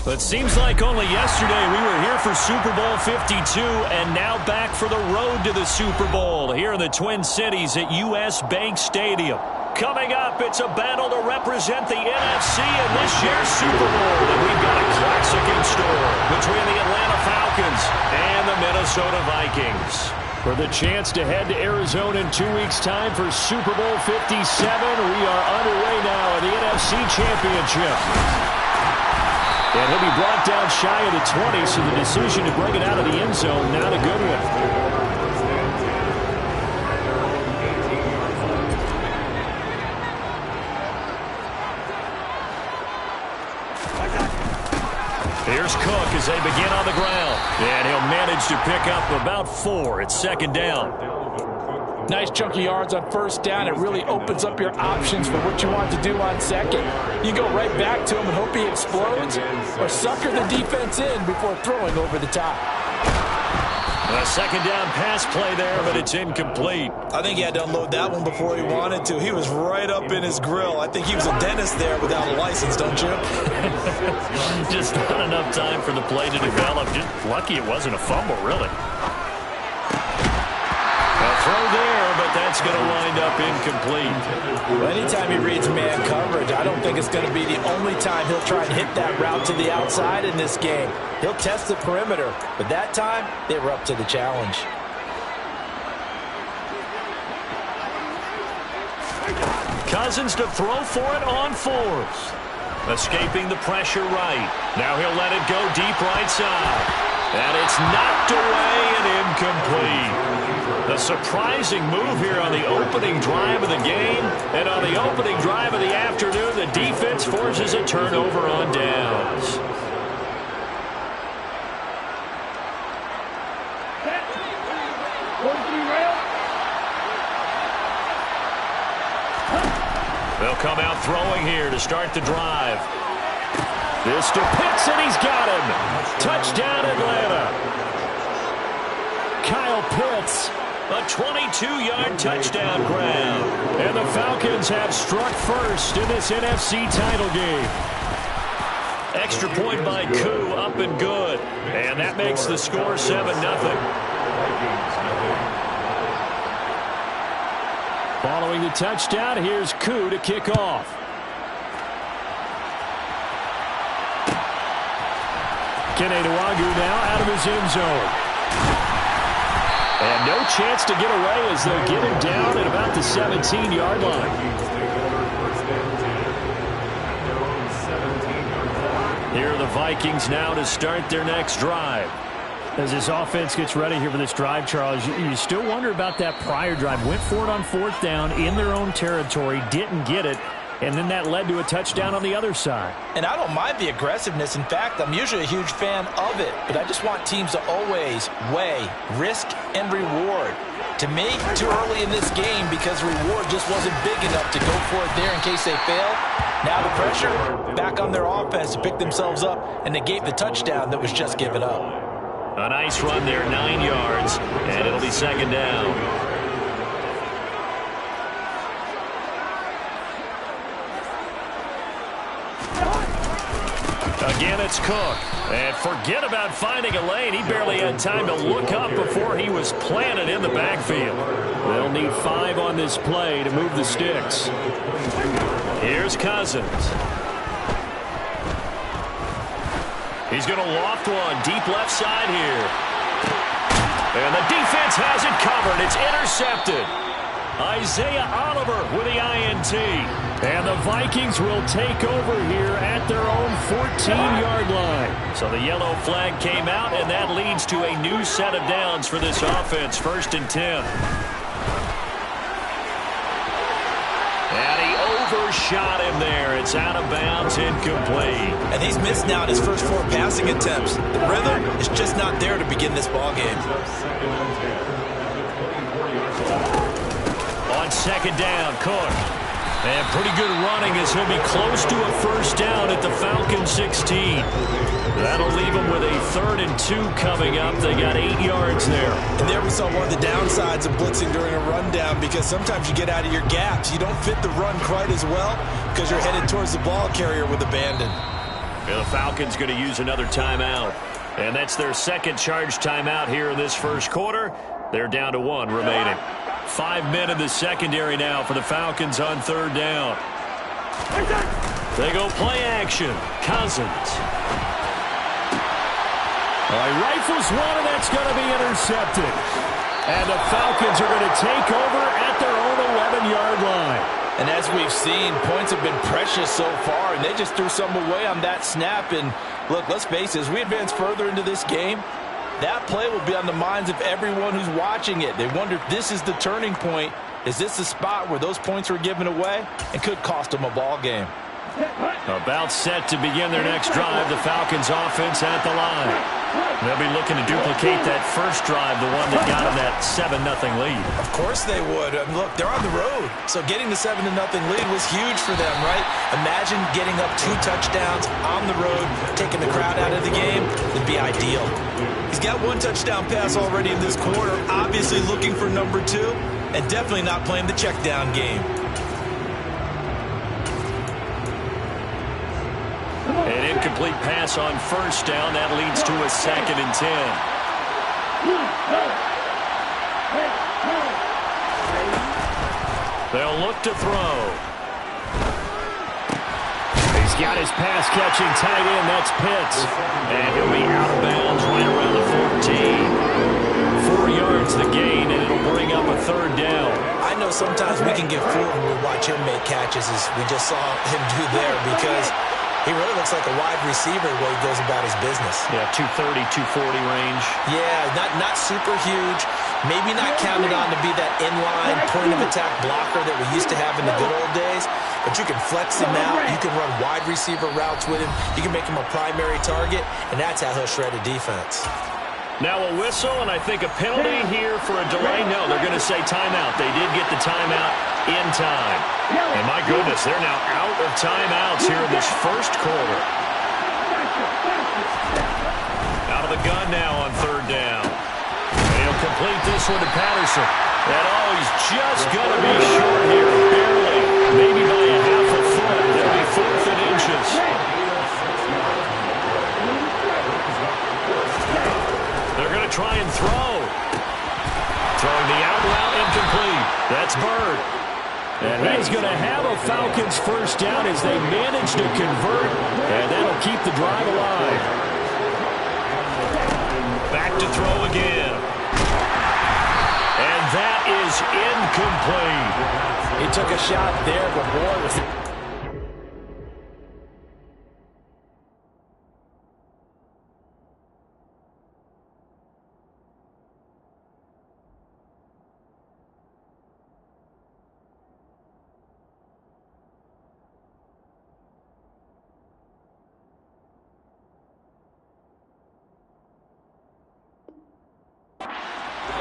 It seems like only yesterday we were here for Super Bowl 52 and now back for the road to the Super Bowl here in the Twin Cities at U.S. Bank Stadium. Coming up, it's a battle to represent the NFC in this year's Super Bowl. And we've got a classic in store between the Atlanta Falcons and the Minnesota Vikings. For the chance to head to Arizona in 2 weeks' time for Super Bowl 57, we are underway now in the NFC Championship. And he'll be brought down shy of the 20, so the decision to bring it out of the end zone, not a good one. Here's Cook as they begin on the ground. And he'll manage to pick up about 4. It's second down. Nice chunky yards on first down. It really opens up your options for what you want to do on second. You go right back to him and hope he explodes, or sucker the defense in before throwing over the top. A second down pass play there, but it's incomplete. I think he had to unload that one before he wanted to. He was right up in his grill. I think he was a dentist there without a license, don't you? Just not enough time for the play to develop. Just lucky it wasn't a fumble, really. Throw there, but that's going to wind up incomplete. Well, anytime he reads man coverage, I don't think it's going to be the only time he'll try and hit that route to the outside in this game. He'll test the perimeter, but that time they were up to the challenge. Cousins to throw for it on 4th. Escaping the pressure right. Now he'll let it go deep right side. And it's knocked away and incomplete. A surprising move here on the opening drive of the game. And on the opening drive of the afternoon, the defense forces a turnover on downs. They'll come out throwing here to start the drive. This to Pitts, and he's got him. Touchdown, Atlanta. Kyle Pitts. A 22-yard touchdown grab. And the Falcons have struck first in this NFC title game. Extra point by Koo, up and good. And that makes the score 7-0. Following the touchdown, here's Koo to kick off. Kene Nwangwu now out of his end zone. And no chance to get away as they'll get him down at about the 17-yard line. Here are the Vikings now to start their next drive. As this offense gets ready here for this drive, Charles, you still wonder about that prior drive. Went for it on 4th down in their own territory, didn't get it, and then that led to a touchdown on the other side. And I don't mind the aggressiveness. In fact, I'm usually a huge fan of it. But I just want teams to always weigh risk and reward. To me, too early in this game because reward just wasn't big enough to go for it there in case they fail. Now the pressure back on their offense to pick themselves up and negate the touchdown that was just given up. A nice run there, 9 yards, and it'll be second down. Again, it's Cook. And forget about finding a lane. He barely had time to look up before he was planted in the backfield. They'll need 5 on this play to move the sticks. Here's Cousins. He's going to loft one deep left side here. And the defense has it covered. It's intercepted. Isaiah Oliver with the INT. And the Vikings will take over here at their own 14-yard line. So the yellow flag came out, and that leads to a new set of downs for this offense. 1st and 10. And he overshot him there. It's out of bounds, incomplete. And he's missed now in his first 4 passing attempts. The rhythm is just not there to begin this ball game. On second down, Cook. And pretty good running as he'll be close to a 1st down at the Falcons 16. That'll leave them with a 3rd and 2 coming up. They got 8 yards there. And there we saw one of the downsides of blitzing during a rundown, because sometimes you get out of your gaps. You don't fit the run quite as well because you're headed towards the ball carrier with abandon. And the Falcons going to use another timeout. And that's their second charge timeout here in this first quarter. They're down to 1 remaining. 5 men in the secondary now for the Falcons on third down. They go play action. Cousins. All right, rifles one, and that's going to be intercepted. And the Falcons are going to take over at their own 11-yard line. And as we've seen, points have been precious so far, and they just threw some away on that snap. And look, let's face it, as we advance further into this game, that play will be on the minds of everyone who's watching it. They wonder if this is the turning point. Is this the spot where those points were given away and could cost them a ball game? About set to begin their next drive. The Falcons offense at the line. They'll be looking to duplicate that first drive, the one that got them that 7-0 lead. Of course they would. Look, they're on the road. So getting the 7-0 lead was huge for them, right? Imagine getting up 2 touchdowns on the road, taking the crowd out of the game. It'd be ideal. He's got 1 touchdown pass already in this quarter, obviously looking for number 2, and definitely not playing the check down game. An incomplete pass on first down. That leads to a 2nd and 10. They'll look to throw. He's got his pass-catching tight end. That's Pitts. And he'll be out of bounds right around the 14. 4 yards the gain, and it'll bring up a 3rd down. I know sometimes we can get fooled when we watch him make catches, as we just saw him do there, because he really looks like a wide receiver the way he goes about his business. Yeah, 230, 240 range. Yeah, not super huge. Maybe not counted on to be that inline point-of-attack blocker that we used to have in the good old days. But you can flex him out. You can run wide receiver routes with him. You can make him a primary target, and that's how he'll shred a defense. Now a whistle, and I think a penalty here for a delay. No, they're going to say timeout. They did get the timeout in time. And my goodness, they're now out of timeouts here in this first quarter. Out of the gun now on 3rd down. And he'll complete this one to Patterson. And oh, he's just going to be short here, barely. Maybe by a half a foot. It'll be 4th and inches. They're going to try and throw. Throwing the out route incomplete. That's Bird. And he's going to have a Falcons first down as they manage to convert. And that'll keep the drive alive. Back to throw again. And that is incomplete. He took a shot there, but boy, was it.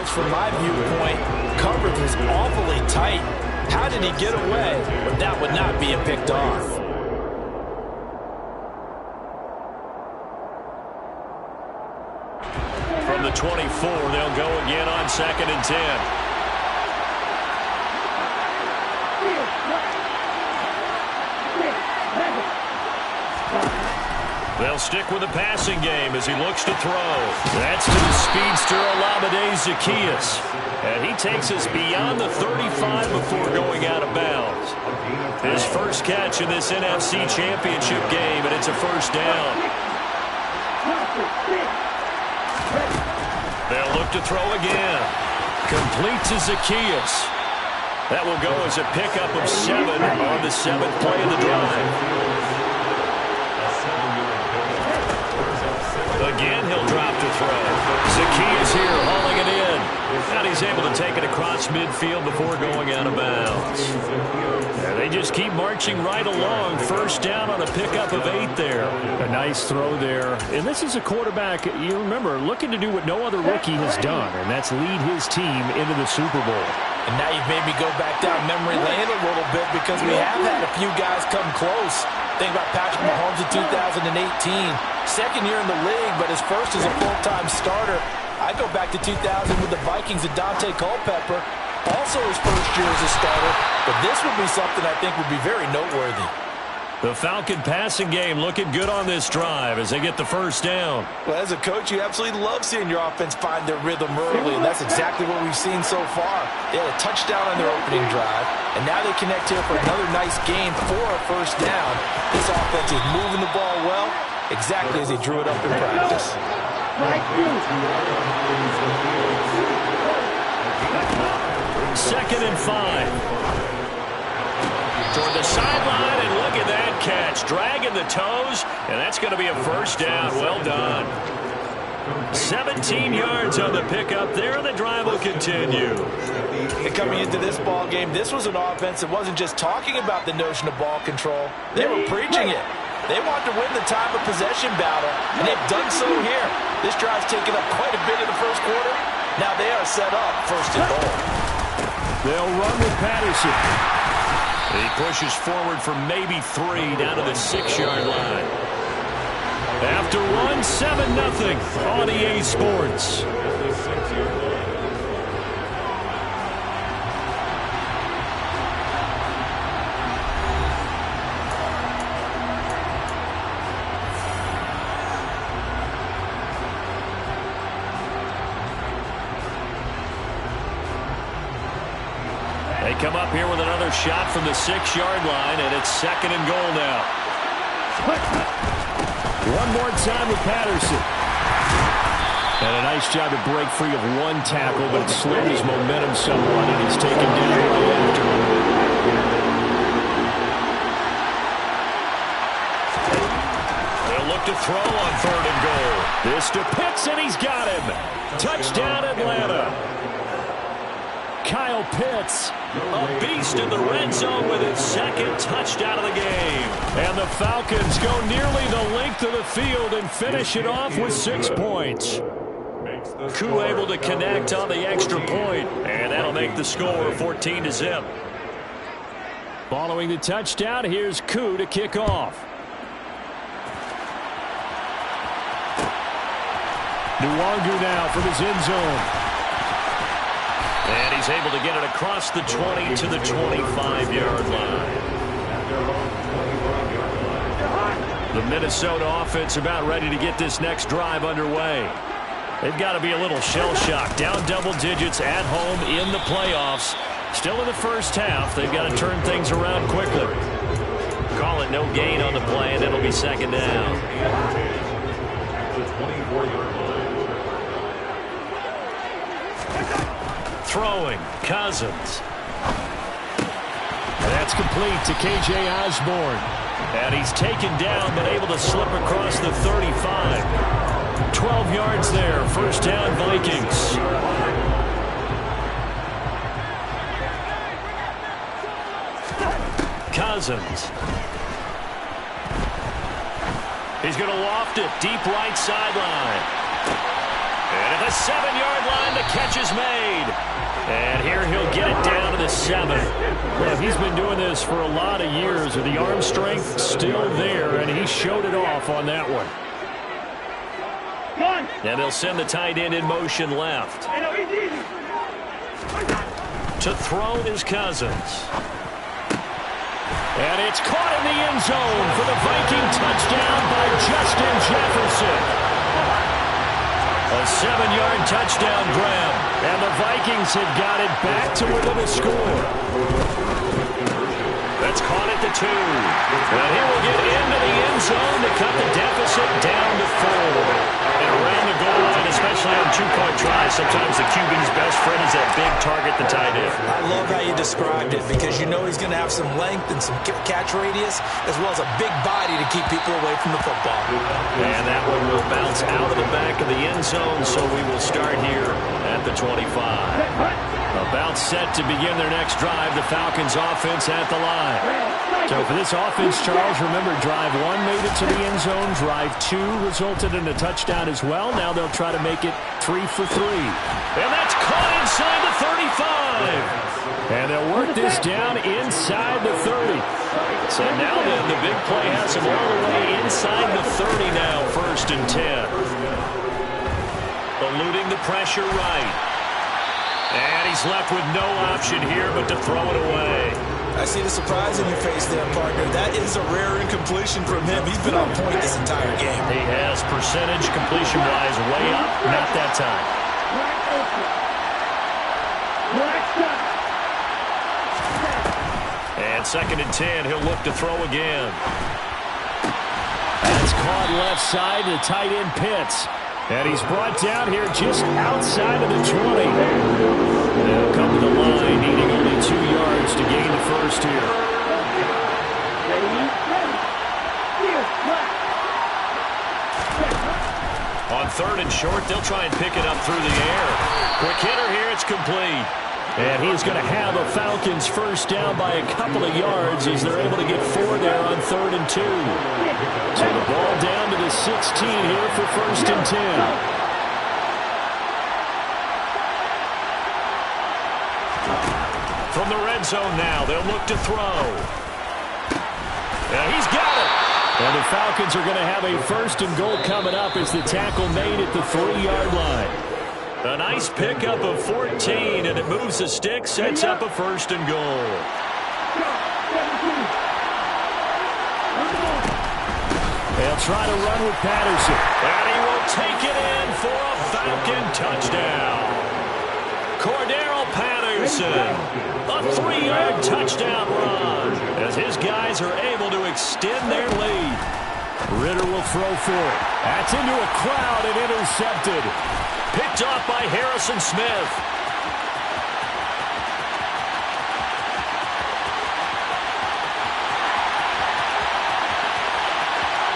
From my viewpoint, coverage was awfully tight. How did he get away? But that would not be a picked off. From the 24, they'll go again on 2nd and 10. They'll stick with the passing game as he looks to throw. That's to the speedster Olamide Zaccheaus. And he takes us beyond the 35 before going out of bounds. His first catch in this NFC Championship game, and it's a first down. They'll look to throw again. Complete to Zaccheaus. That will go as a pickup of 7 on the 7th play of the drive. Again, he'll drop to throw. Zaccheaus here, hauling it in. And he's able to take it across midfield before going out of bounds. And they just keep marching right along. First down on a pickup of 8 there. A nice throw there. And this is a quarterback, you remember, looking to do what no other rookie has done, and that's lead his team into the Super Bowl. And now you've made me go back down memory lane a little bit because we have had a few guys come close. Think about Patrick Mahomes in 2018. Second year in the league, but his first as a full-time starter. I go back to 2000 with the Vikings and Dante Culpepper. Also his first year as a starter. But this would be something I think would be very noteworthy. The Falcon passing game looking good on this drive as they get the first down. Well, as a coach, you absolutely love seeing your offense find their rhythm early, and that's exactly what we've seen so far. They had a touchdown on their opening drive, and now they connect here for another nice gain for a first down. This offense is moving the ball well, exactly as they drew it up in practice. Second and 5. Toward the sideline, and look at that catch. Dragging the toes, and that's going to be a first down. Well done. 17 yards on the pickup there, and the drive will continue. And coming into this ball game, this was an offense that wasn't just talking about the notion of ball control. They were preaching it. They want to win the time of possession battle, and they've done so here. This drive's taken up quite a bit in the first quarter. Now they are set up first and goal. They'll run with Patterson. He pushes forward for maybe 3 down to the 6-yard line. After one, 7-0 on EA Sports. They come up here with another shot from the 6-yard line, and it's second and goal now. One more time with Patterson. And a nice job to break free of one tackle, but it slowed his momentum somewhat, and he's taken down right after. They'll look to throw on third and goal. This to Pitts, and he's got him. Touchdown, Atlanta. Kyle Pitts, a beast in the red zone with his second touchdown of the game. And the Falcons go nearly the length of the field and finish it off with 6 points. Koo able to connect on the extra point, and that'll make the score 14-0. Following the touchdown, here's Koo to kick off. Nwangu now from his end zone. And he's able to get it across the 20 to the 25-yard line. The Minnesota offense about ready to get this next drive underway. They've got to be a little shell-shocked. Down double digits at home in the playoffs. Still in the first half. They've got to turn things around quickly. Call it no gain on the play, and it'll be second down. Throwing, Cousins. That's complete to K.J. Osborne. And he's taken down, but able to slip across the 35. 12 yards there, first down Vikings. Cousins. He's going to loft it, deep right sideline. And at the 7-yard line, the catch is made. And here he'll get it down to the 7. Well, he's been doing this for a lot of years with the arm strength still there, and he showed it off on that one. And they'll send the tight end in motion left. To throw is Cousins. And it's caught in the end zone for the Viking touchdown by Justin Jefferson. A 7-yard touchdown grab, and the Vikings have got it back to within a score. That's caught at the 2. And he will get into the end zone to cut the deficit down to 4. And around the goal line, especially on two-point tries, sometimes the QB's best friend is that big target, the tight end. I love how you described it because you know he's going to have some length and some catch radius as well as a big body to keep people away from the football. And that one will bounce out of the back of the end zone, so we will start here at the 25. About set to begin their next drive, the Falcons offense at the line. So for this offense, Charles, remember drive 1 made it to the end zone. Drive 2 resulted in a touchdown as well. Now they'll try to make it 3 for 3. And that's caught inside the 35. And they'll work this down inside the 30. So now then the big play has him all the way inside the 30 now, 1st and 10. Eluding the pressure right. And he's left with no option here but to throw it away. I see the surprise in your face there, partner. That is a rare incompletion from him. He's been on point this entire game. He has percentage completion-wise way up. Not that time. And 2nd and 10. He'll look to throw again. That's caught left side to tight end Pitts. And he's brought down here just outside of the 20. They'll come to the line, needing only 2 yards to gain the first here. On 3rd and short, they'll try and pick it up through the air. Quick hitter here, it's complete. And he's going to have a Falcons first down by a couple of yards as they're able to get 4 there on 3rd and 2. So the ball down to the 16 here for 1st and 10. From the red zone now, they'll look to throw. And he's got it. And the Falcons are going to have a 1st and goal coming up as the tackle made at the 3-yard line. A nice pickup of 14, and it moves the stick, sets up a 1st and goal. They'll try to run with Patterson. And he will take it in for a Falcon touchdown. Cordero Patterson, a 3-yard touchdown run, as his guys are able to extend their lead. Ritter will throw for it. That's into a crowd and intercepted. Picked off by Harrison Smith.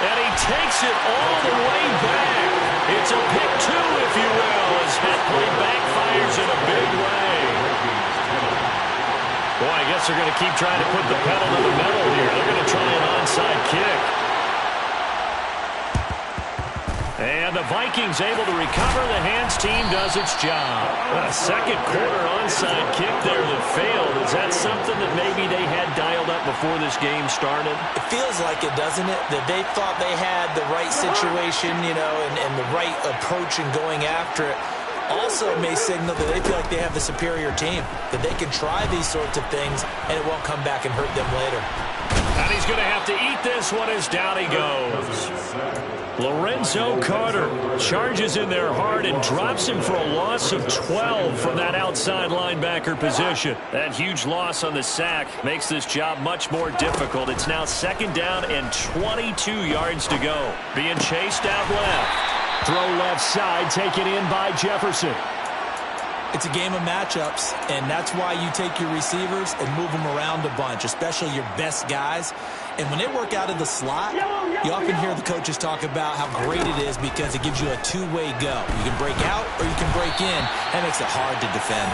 And he takes it all the way back. It's a pick 2, if you will, as that play backfires in a big way. Boy, I guess they're going to keep trying to put the pedal to the metal here. They're going to try an onside kick. And the Vikings able to recover. The hands team does its job. A second quarter onside kick there that failed. Is that something that maybe they had dialed up before this game started? It feels like it, doesn't it? That they thought they had the right situation, you know, and the right approach in going after it. Also may signal that they feel like they have the superior team, that they can try these sorts of things and it won't come back and hurt them later. And he's going to have to eat this one as down he goes. Lorenzo Carter charges in there hard and drops him for a loss of 12 from that outside linebacker position. That huge loss on the sack makes this job much more difficult. It's now 2nd down and 22 yards to go. Being chased out left. Throw left side, taken in by Jefferson. It's a game of matchups, and that's why you take your receivers and move them around a bunch, especially your best guys. And when they work out of the slot, you often hear the coaches talk about how great it is because it gives you a two-way go. You can break out or you can break in. That makes it hard to defend.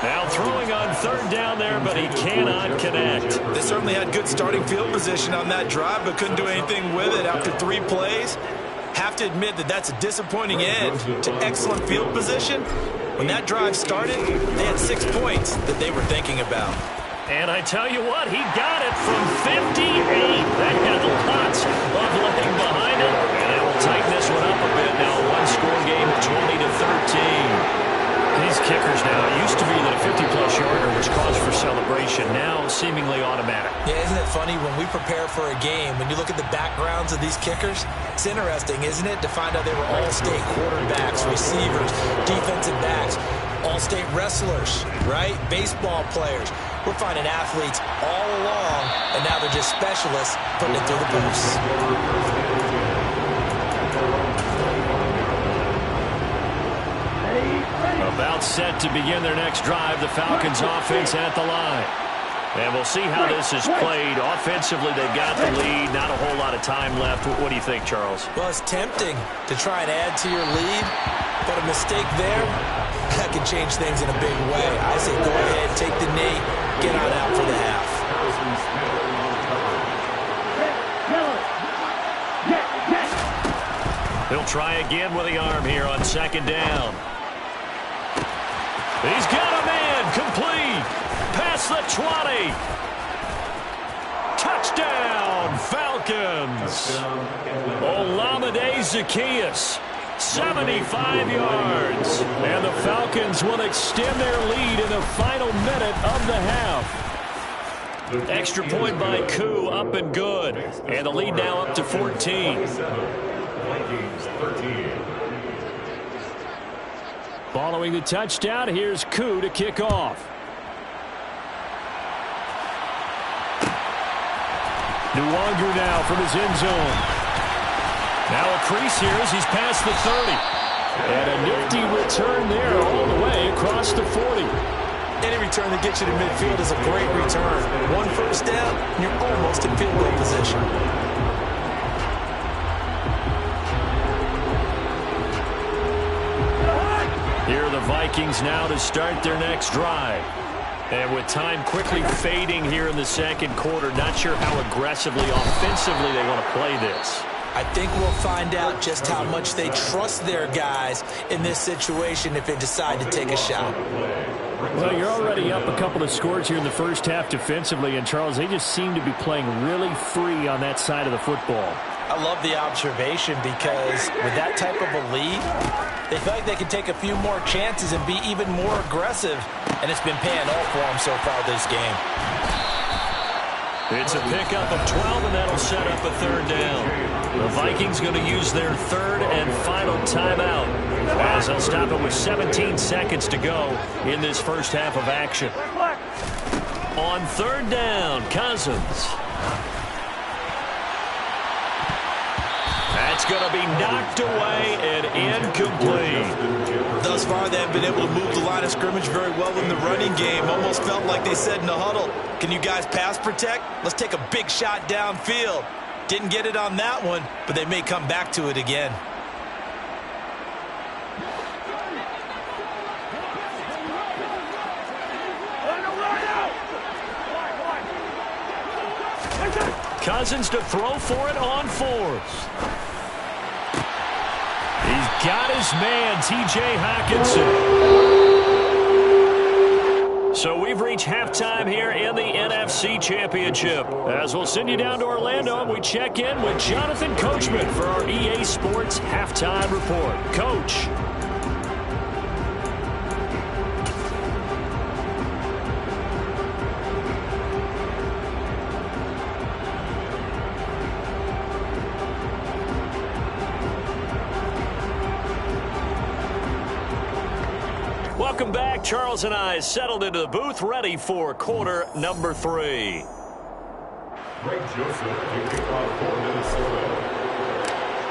Now throwing on 3rd down there, but he cannot connect. They certainly had good starting field position on that drive, but couldn't do anything with it after 3 plays. Have to admit that that's a disappointing end to excellent field position. When that drive started, they had 6 points that they were thinking about. And I tell you what, he got it from 58. That had lots of leg behind him. And that will tighten this one up a bit now. A one-score game, 20-13. These kickers now, it used to be that a 50-plus yarder was cause for celebration. Now, seemingly automatic. Yeah, isn't it funny when we prepare for a game, when you look at the backgrounds of these kickers, it's interesting, isn't it, to find out they were all-state quarterbacks, receivers, defensive backs, all-state wrestlers, right? Baseball players. We're finding athletes all along, and now they're just specialists putting it through the posts. About set to begin their next drive, the Falcons offense at the line. And we'll see how this is played. Offensively, they got the lead. Not a whole lot of time left. What do you think, Charles? Well, it's tempting to try and add to your lead, but a mistake there, that can change things in a big way. I say go ahead, take the knee, get on out for the half. He'll try again with the arm here on 2nd down. He's got a man complete. Past the 20. Touchdown, Falcons. Olamide Zaccheaus, 75 yards. And the Falcons will extend their lead in the final minute of the half. Extra point by Koo, up and good. And the lead now up to 14. Following the touchdown, here's Koo to kick off. Nwangu now from his end zone. Now a crease here as he's past the 30. And a nifty return there all the way across the 40. Any return that gets you to midfield is a great return. One first down, and you're almost in field goal position. Here are the Vikings now to start their next drive. And with time quickly fading here in the second quarter, not sure how aggressively, offensively they want to play this. I think we'll find out just how much they trust their guys in this situation if they decide to take a shot. Well, you're already up a couple of scores here in the first half defensively, and Charles, they just seem to be playing really free on that side of the football. I love the observation because with that type of a lead, they feel like they can take a few more chances and be even more aggressive, and it's been paying off for them so far this game. It's a pickup of 12, and that'll set up a third down. The Vikings going to use their third and final timeout as they'll stop it with 17 seconds to go in this first half of action. On third down, Cousins. That's going to be knocked away and incomplete. Thus far, they have been able to move the line of scrimmage very well in the running game. Almost felt like they said in the huddle, can you guys pass protect? Let's take a big shot downfield. Didn't get it on that one, but they may come back to it again. Cousins to throw for it on fourth. He's got his man, T.J. Hockenson. So we've reached halftime here in the NFC Championship. As we'll send you down to Orlando, and we check in with Jonathan Coachman for our EA Sports Halftime Report. Coach. Welcome back. Charles and I settled into the booth, ready for quarter number 3.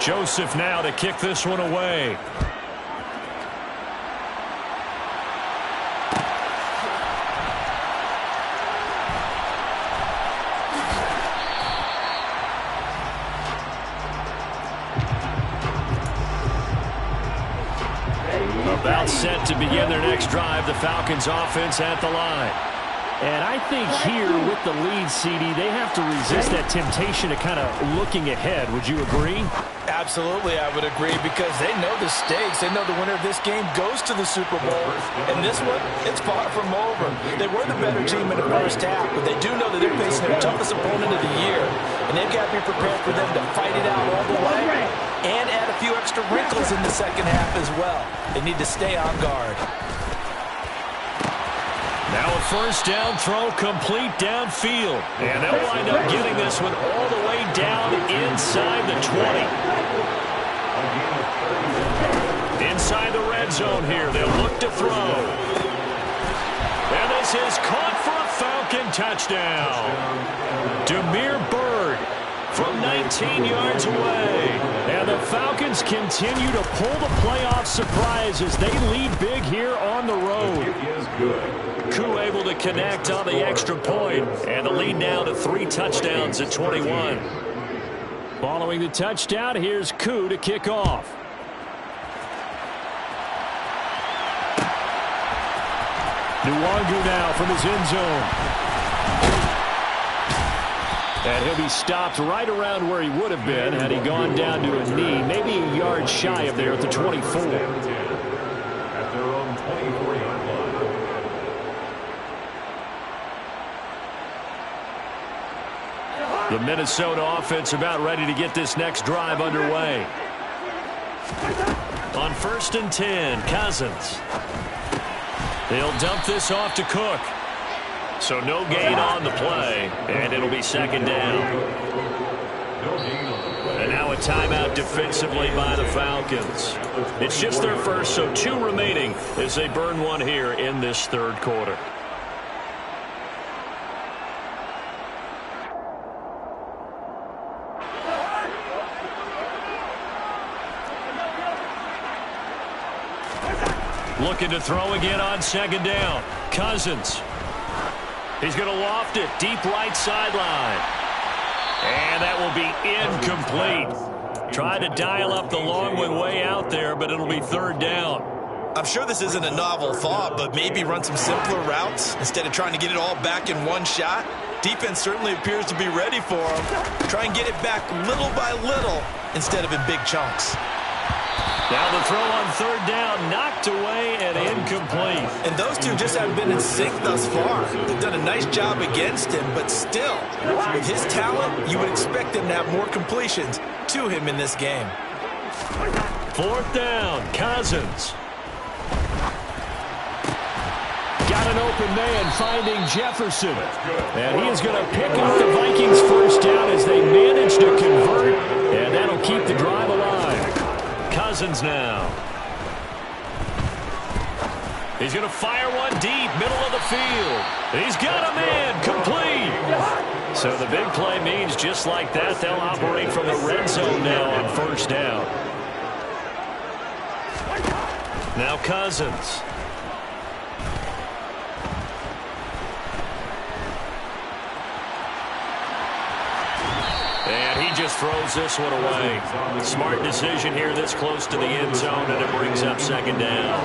Joseph now to kick this one away. About set to begin their next drive, the Falcons offense at the line. And I think here with the lead, CD, they have to resist that temptation of kind of looking ahead. Would you agree? Absolutely, I would agree, because they know the stakes. They know the winner of this game goes to the Super Bowl. And this one, it's far from over. They were the better team in the first half, but they do know that they're facing their toughest opponent of the year. And they've got to be prepared for them to fight it out all the way and add a few extra wrinkles in the second half as well. They need to stay on guard. Now a first down throw complete downfield. And they'll wind up getting this one all the way down inside the 20. Inside the red zone here. They'll look to throw. And this is caught for a Falcon touchdown. Damiere Byrd from 19 yards away. And the Falcons continue to pull the playoff surprise as they lead big here on the road. Koo able to connect on the extra point, and the lead now to 3 touchdowns at 21. Following the touchdown, here's Koo to kick off. Nwangu now from his end zone. And he'll be stopped right around where he would have been had he gone down to a knee, maybe a yard shy of there at the 24. The Minnesota offense about ready to get this next drive underway. On 1st and 10, Cousins. They'll dump this off to Cook. So no gain on the play, and it'll be second down. And now a timeout defensively by the Falcons. It's just their first, so 2 remaining as they burn one here in this third quarter. Looking to throw again on second down. Cousins. He's going to loft it deep right sideline. And that will be incomplete. Tried to dial up the long one way out there, but it'll be third down. I'm sure this isn't a novel thought, but maybe run some simpler routes instead of trying to get it all back in one shot. Defense certainly appears to be ready for him. Try and get it back little by little instead of in big chunks. Now the throw on third down, knocked away and incomplete. And those two just haven't been in sync thus far. They've done a nice job against him, but still, with his talent, you would expect him to have more completions to him in this game. Fourth down, Cousins. Got an open man finding Jefferson. And he is going to pick up the Vikings first down as they manage to convert. And that'll keep the drive alive. Cousins now. He's going to fire one deep, middle of the field. He's got a man, complete. So the big play means just like that, they'll operate from the red zone now on first down. Now Cousins. And he just throws this one away. Smart decision here this close to the end zone, and it brings up second down.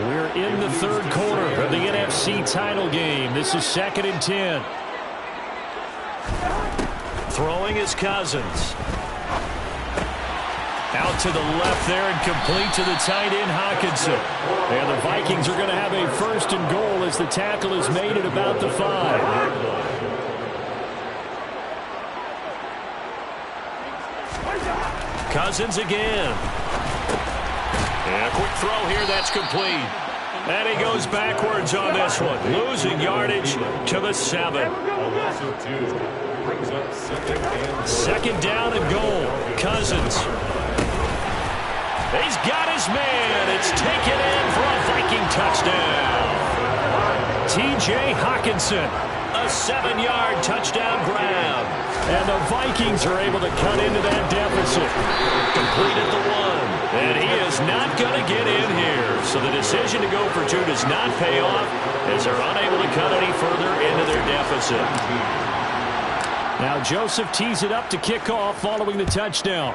We're in the third quarter of the NFC title game. This is 2nd and 10. Throwing is Cousins. Out to the left there and complete to the tight end, Hockenson. And the Vikings are going to have a first and goal as the tackle is made at about the 5. Cousins again. And a quick throw here, that's complete. And he goes backwards on this one, losing yardage to the 7. Second down and goal. Cousins. He's got his man. It's taken in for a Viking touchdown. T.J. Hockenson, a 7-yard touchdown grab. And the Vikings are able to cut into that deficit. Completed the 1. And he is not going to get in here. So the decision to go for 2 does not pay off as they're unable to cut any further into their deficit. Now Joseph tees it up to kick off following the touchdown.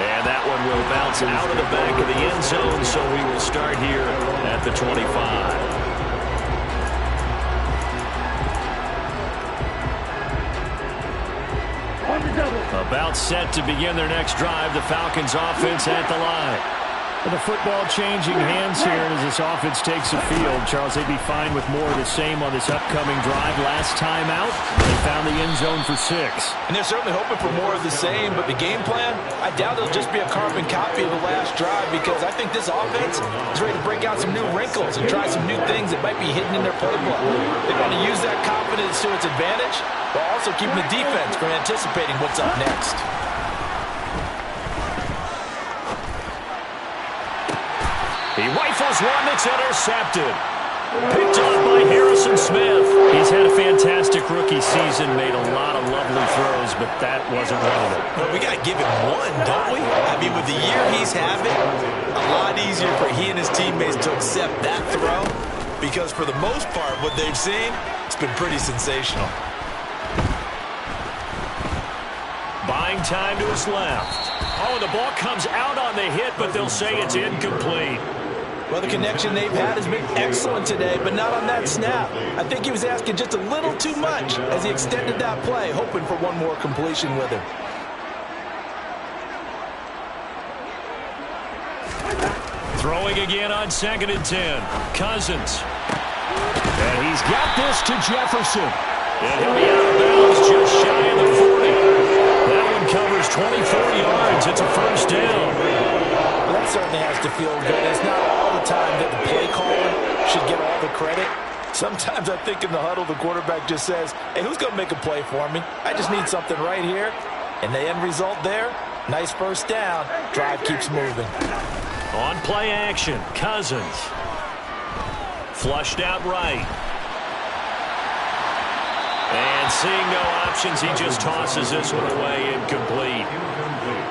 And that one will bounce out of the back of the end zone, so we will start here at the 25. About set to begin their next drive, the Falcons offense at the line. The football changing hands here as this offense takes the field. Charles, they'd be fine with more of the same on this upcoming drive. Last time out, they found the end zone for 6. And they're certainly hoping for more of the same, but the game plan, I doubt it'll just be a carbon copy of the last drive because I think this offense is ready to break out some new wrinkles and try some new things that might be hidden in their playbook. They want to use that confidence to its advantage, while also keeping the defense from anticipating what's up next. He rifles one that's intercepted. Picked up by Harrison Smith. He's had a fantastic rookie season, made a lot of lovely throws, but that wasn't one of them. Well, we got to give him one, don't we? I mean, with the year he's having, a lot easier for he and his teammates to accept that throw because for the most part, what they've seen, it's been pretty sensational. Buying time to his left. Oh, the ball comes out on the hit, but they'll say it's incomplete. Well, the connection they've had has been excellent today, but not on that snap. I think he was asking just a little too much as he extended that play, hoping for one more completion with him. Throwing again on 2nd and 10. Cousins. And he's got this to Jefferson. And he'll be out of bounds just shy of the 40. That one covers 24 yards. It's a first down. Well, that certainly has to feel good. It's not all the time that the play caller should get all the credit. Sometimes I think in the huddle, the quarterback just says, hey, who's going to make a play for me? I just need something right here. And the end result there, nice first down. Drive keeps moving. On play action, Cousins. Flushed out right. And seeing no options, he just tosses this one away incomplete.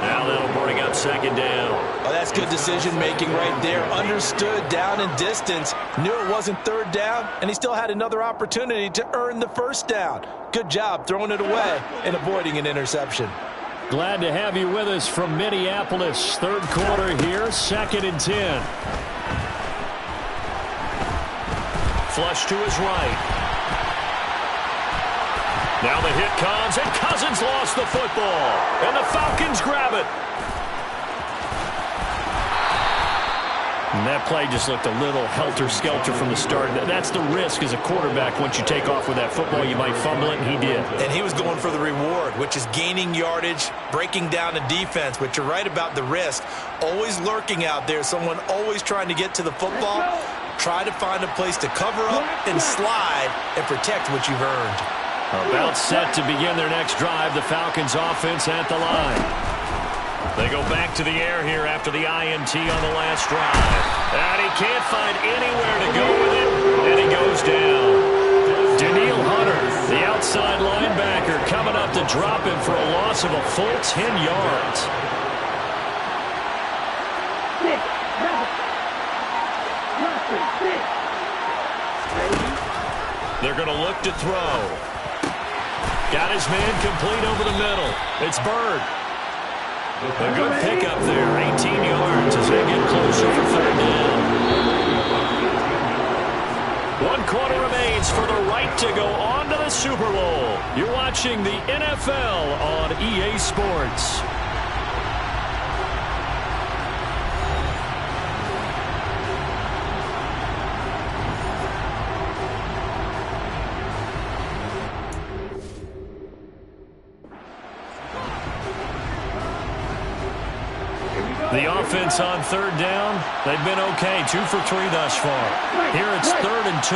Now that'll bring up second down. Oh, that's good decision-making right there. Understood down and distance. Knew it wasn't third down, and he still had another opportunity to earn the first down. Good job throwing it away and avoiding an interception. Glad to have you with us from Minneapolis. Third quarter here, 2nd and 10. Flush to his right. Now the hit comes, and Cousins lost the football. And the Falcons grab it. And that play just looked a little helter-skelter from the start. That's the risk as a quarterback. Once you take off with that football, you might fumble it, and he did. And he was going for the reward, which is gaining yardage, breaking down the defense. But you're right about the risk. Always lurking out there, someone always trying to get to the football. Try to find a place to cover up and slide and protect what you've earned. About set to begin their next drive, the Falcons offense at the line. They go back to the air here after the INT on the last drive. And he can't find anywhere to go with it, and he goes down. Danielle Hunter, the outside linebacker, coming up to drop him for a loss of a full 10 yards. They're going to look to throw. Got his man complete over the middle. It's Bird. A good pickup there, 18 yards as they get closer for third down. 1 quarter remains for the right to go on to the Super Bowl. You're watching the NFL on EA Sports. The offense on third down, they've been okay. 2 for 3 thus far. Here it's 3rd and 2.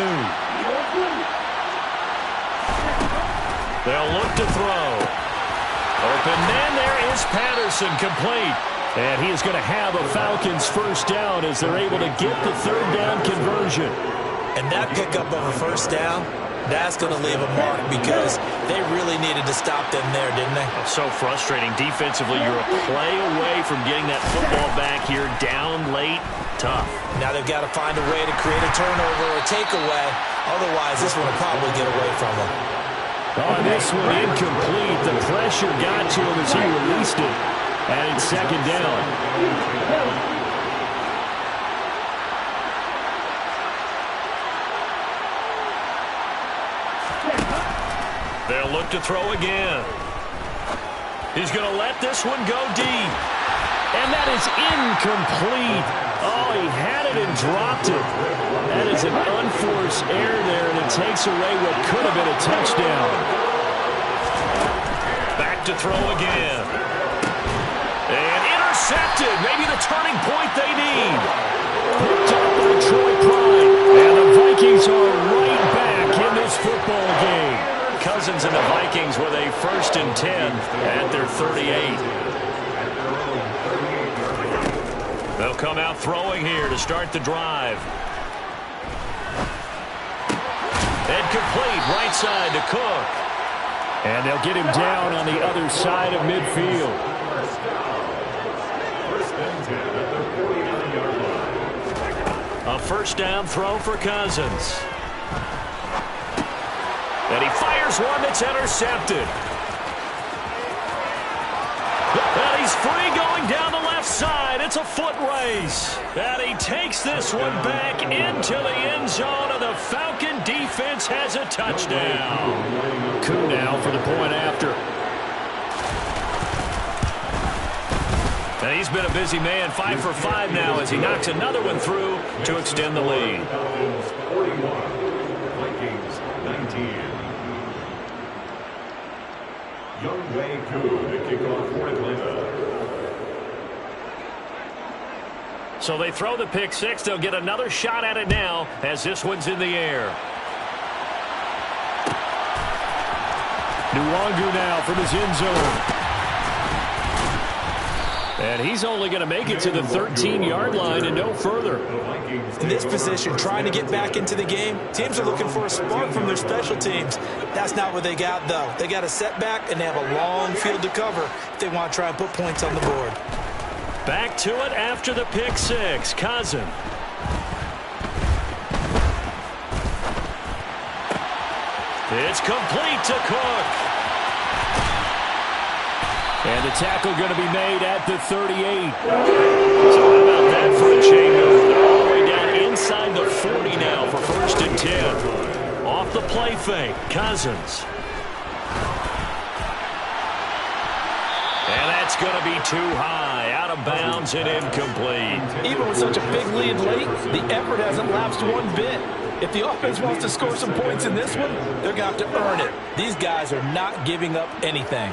They'll look to throw. Open man, there is Patterson, complete. And he is going to have a Falcons first down as they're able to get the third down conversion. And that pickup of a first down, that's going to leave a mark because they really needed to stop them there, didn't they? So frustrating. Defensively, you're a play away from getting that football back here down late. Tough. Now they've got to find a way to create a turnover or a takeaway. Otherwise, this one will probably get away from them. On this one, incomplete. The pressure got to him as he released it. And it's second down. They'll look to throw again. He's going to let this one go deep. And that is incomplete. Oh, he had it and dropped it. That is an unforced error there, and it takes away what could have been a touchdown. Back to throw again. And intercepted. Maybe the turning point they need. Picked up by Troy Pride. And the Vikings are right back in this football game. Cousins and the Vikings with a 1st and 10 at their 38. They'll come out throwing here to start the drive. And complete right side to Cook. And they'll get him down on the other side of midfield. A first down throw for Cousins. And he fires one that's intercepted. And he's free going down the left side. It's a foot race. And he takes this one back into the end zone, and the Falcon defense has a touchdown. Coup now for the point after. And he's been a busy man, 5 for 5 now as he knocks another one through to extend the lead. 41, Vikings 19. Younghoe Koo to kick off for Atlanta. So they throw the pick six. They'll get another shot at it now as this one's in the air. Nwangu now from his end zone. And he's only going to make it to the 13-yard line and no further. In this position, trying to get back into the game, teams are looking for a spark from their special teams. That's not what they got, though. They got a setback, and they have a long field to cover if they want to try and put points on the board. Back to it after the pick six. Cousin. It's complete to Cook. And the tackle going to be made at the 38. So how about that for a changeover? They're all the way down inside the 40 now for 1st and 10. Off the play fake, Cousins. And that's going to be too high, out of bounds and incomplete. Even with such a big lead late, the effort hasn't lapsed one bit. If the offense wants to score some points in this one, they're going to have to earn it. These guys are not giving up anything.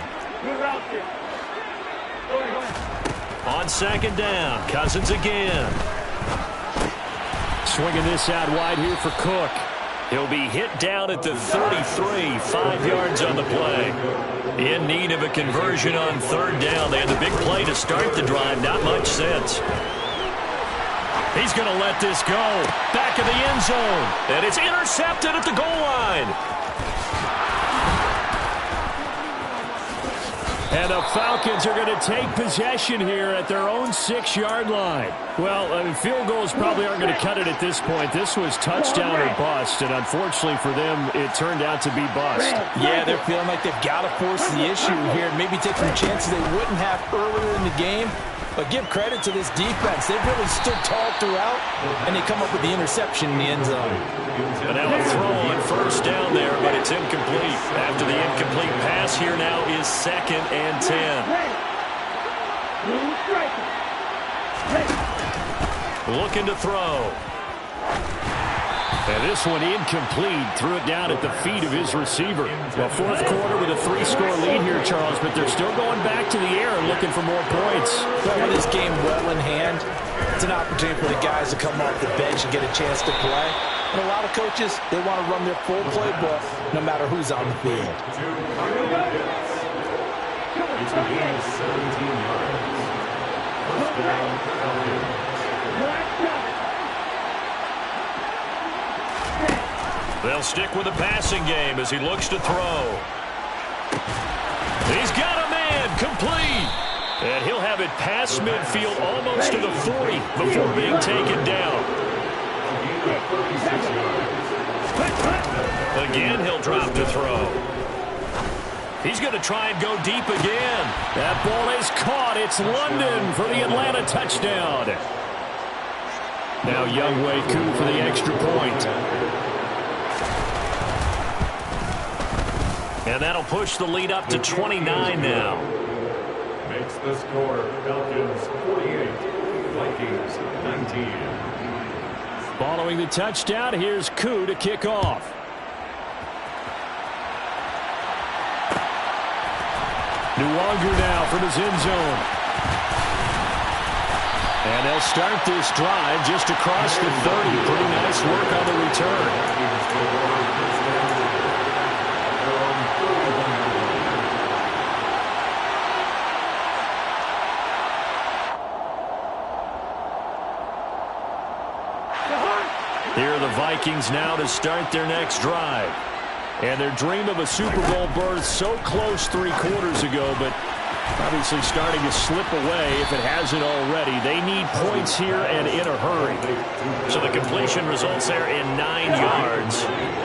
On 2nd down, Cousins again. Swinging this out wide here for Cook. He'll be hit down at the 33, 5 yards on the play. In need of a conversion on 3rd down. They had the big play to start the drive. Not much sense. He's going to let this go. Back of the end zone. And it's intercepted at the goal line. And the Falcons are going to take possession here at their own 6-yard line. Well, I mean, field goals probably aren't going to cut it at this point. This was touchdown or bust, and unfortunately for them, it turned out to be bust. Yeah, they're feeling like they've got to force the issue here and maybe take some chances they wouldn't have earlier in the game. But give credit to this defense. They've really stood tall throughout, and they come up with the interception in the end zone. And now a throw on 1st down there, but it's incomplete. After the incomplete pass, here now is 2nd and 10. Looking to throw. And this one incomplete. Threw it down at the feet of his receiver. Well, 4th quarter with a 3-score lead here, Charles, but they're still going back to the air and looking for more points. Well, with this game well in hand, it's an opportunity for the guys to come off the bench and get a chance to play. And a lot of coaches, they want to run their full playbook no matter who's on the field. It's a gain of 17 yards. 1st down, Falcons. They'll stick with the passing game as he looks to throw. He's got a man, complete. And he'll have it past midfield almost to the 40 before being taken down. Again, he'll drop to throw. He's going to try and go deep again. That ball is caught. It's London for the Atlanta touchdown. Now Younghoe Koo for the extra point. And that'll push the lead up to 29 now. Makes the score Falcons 48, Vikings 19. Following the touchdown, here's Koo to kick off. Nwangu now from his end zone. And they'll start this drive just across the 30. Pretty nice work on the return. Here are the Vikings now to start their next drive. And their dream of a Super Bowl berth so close 3 quarters ago, but obviously starting to slip away if it hasn't already. They need points here and in a hurry. So the completion results there in 9 yards.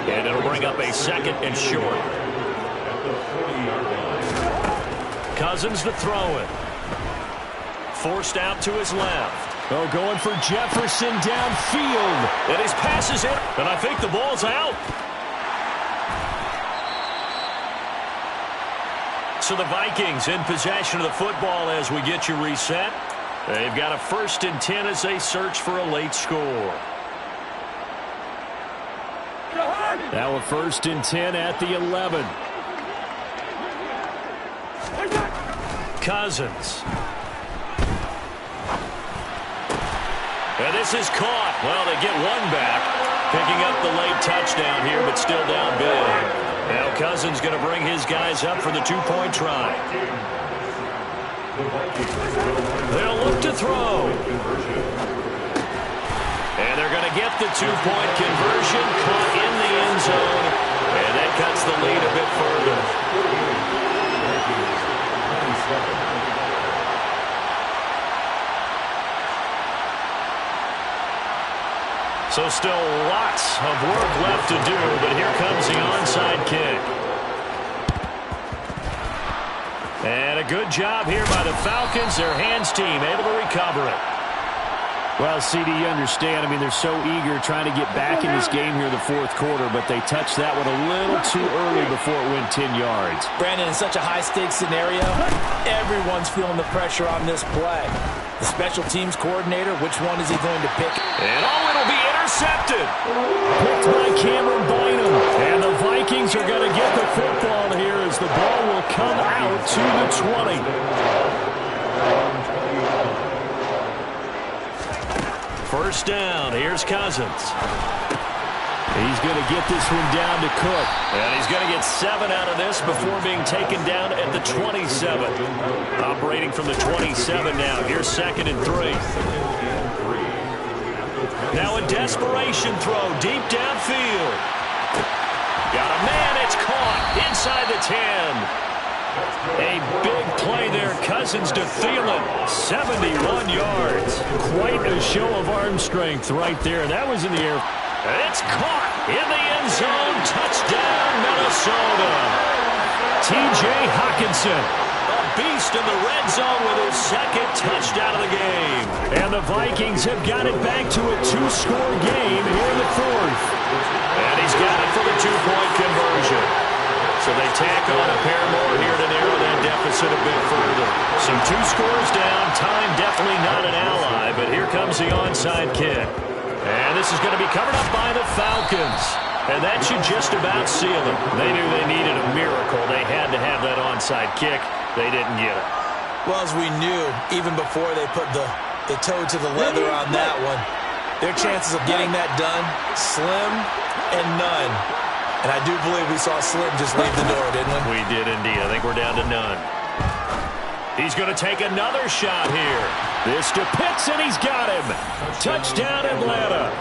And it'll bring up a 2nd and short. Cousins to throw it. Forced out to his left. Oh, going for Jefferson downfield. And his pass is in. And I think the ball's out. So the Vikings in possession of the football as we get you reset. They've got a 1st and 10 as they search for a late score. Now a 1st and 10 at the 11. And this is caught. Well, they get one back. Picking up the late touchdown here, but still down big. Now Cousins going to bring his guys up for the two-point try. They'll look to throw. And they're going to get the two-point conversion, caught in the end zone. And that cuts the lead a bit further. So still lots of work left to do, but here comes the onside kick. And a good job here by the Falcons, their hands team, able to recover it. Well, CD, you understand. I mean, they're so eager trying to get back in this game here in the fourth quarter, but they touched that one a little too early before it went 10 yards. Brandon, in such a high-stakes scenario, everyone's feeling the pressure on this play. The special teams coordinator, which one is he going to pick? And it'll be intercepted. Picked by Cameron Bynum. And the Vikings are going to get the football here as the ball will come out to the 20. First down, here's Cousins. He's going to get this one down to Cook. And he's going to get 7 out of this before being taken down at the 27. Operating from the 27 now. Here's 2nd and 3. Now a desperation throw deep downfield. Got a man, it's caught inside the 10. A big play there, Cousins to Thielen, 71 yards. Quite a show of arm strength right there. That was in the air. It's caught in the end zone. Touchdown, Minnesota. T.J. Hockenson, a beast in the red zone with his 2nd touchdown of the game. And the Vikings have got it back to a 2-score game here in the 4th. And he's got it for the 2-point conversion. So they tack on a pair more here to narrow that deficit a bit further. So 2 scores down. Time definitely not an ally, but here comes the onside kick. And this is going to be covered up by the Falcons. And that should just about seal it. They knew they needed a miracle. They had to have that onside kick. They didn't get it. Well, as we knew, even before they put the toe to the leather on that one, their chances of getting that done, slim and none. And I do believe we saw Slim just leave the door, didn't we? We did indeed. I think we're down to none. He's going to take another shot here. This to Pitts, and he's got him. Touchdown, Atlanta.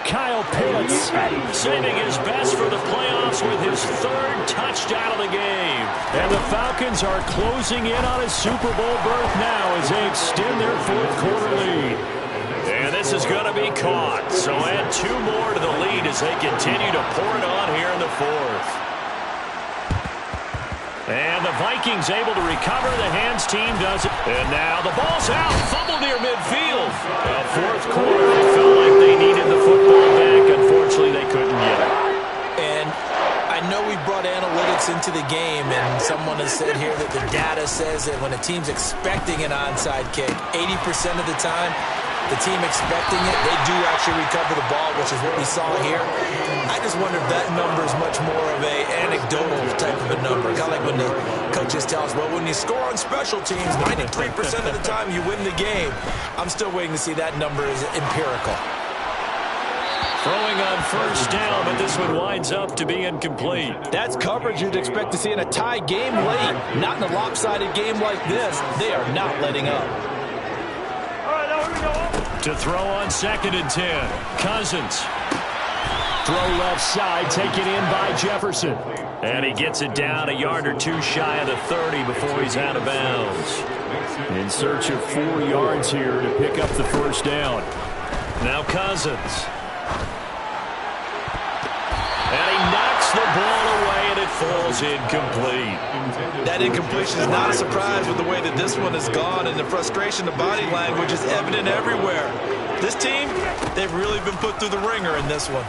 Kyle Pitts saving his best for the playoffs with his 3rd touchdown of the game. And the Falcons are closing in on a Super Bowl berth now as they extend their 4th quarter lead. And this is going to be caught. So add 2 more to the lead as they continue to pour it on here in the 4th. And the Vikings able to recover. The hands team does it. And now the ball's out. Fumble near midfield. Fourth quarter, they felt like they needed the football back. Unfortunately, they couldn't get it. And I know we brought analytics into the game, and someone has said here that the data says that when a team's expecting an onside kick, 80% of the time, the team expecting it, they do actually recover the ball, which is what we saw here. I just wonder if that number is much more of a anecdotal type of a number. Kind of like when the coaches tell us, well, when you score on special teams, 93% of the time you win the game. I'm still waiting to see that number is empirical. Throwing on first down, but this one winds up to be incomplete. That's coverage you'd expect to see in a tie game late. Not in a lopsided game like this. They are not letting up. To throw on 2nd and 10. Cousins. Throw left side, taken in by Jefferson. And he gets it down a yard or 2 shy of the 30 before he's out of bounds. In search of 4 yards here to pick up the first down. Now Cousins. And he knocks the ball away, and it falls incomplete. That incompletion is not a surprise with the way that this one has gone, and the frustration, the body language is evident everywhere. This team, they've really been put through the ringer in this one.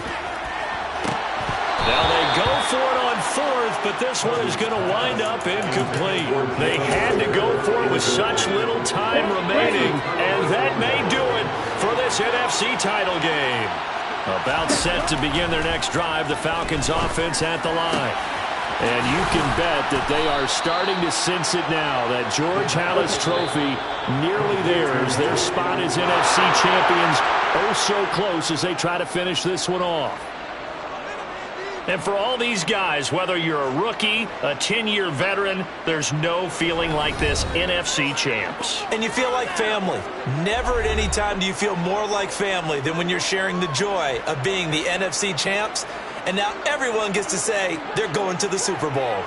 Now they go for it on 4th, but this one is going to wind up incomplete. They had to go for it with such little time remaining, and that may do it for this NFC title game. About set to begin their next drive, the Falcons offense at the line. And you can bet that they are starting to sense it now. That George Halas trophy nearly theirs. Their spot as NFC champions oh so close as they try to finish this one off. And for all these guys, whether you're a rookie, a 10-year veteran, there's no feeling like this NFC champs. And you feel like family. Never at any time do you feel more like family than when you're sharing the joy of being the NFC champs. And now everyone gets to say they're going to the Super Bowl.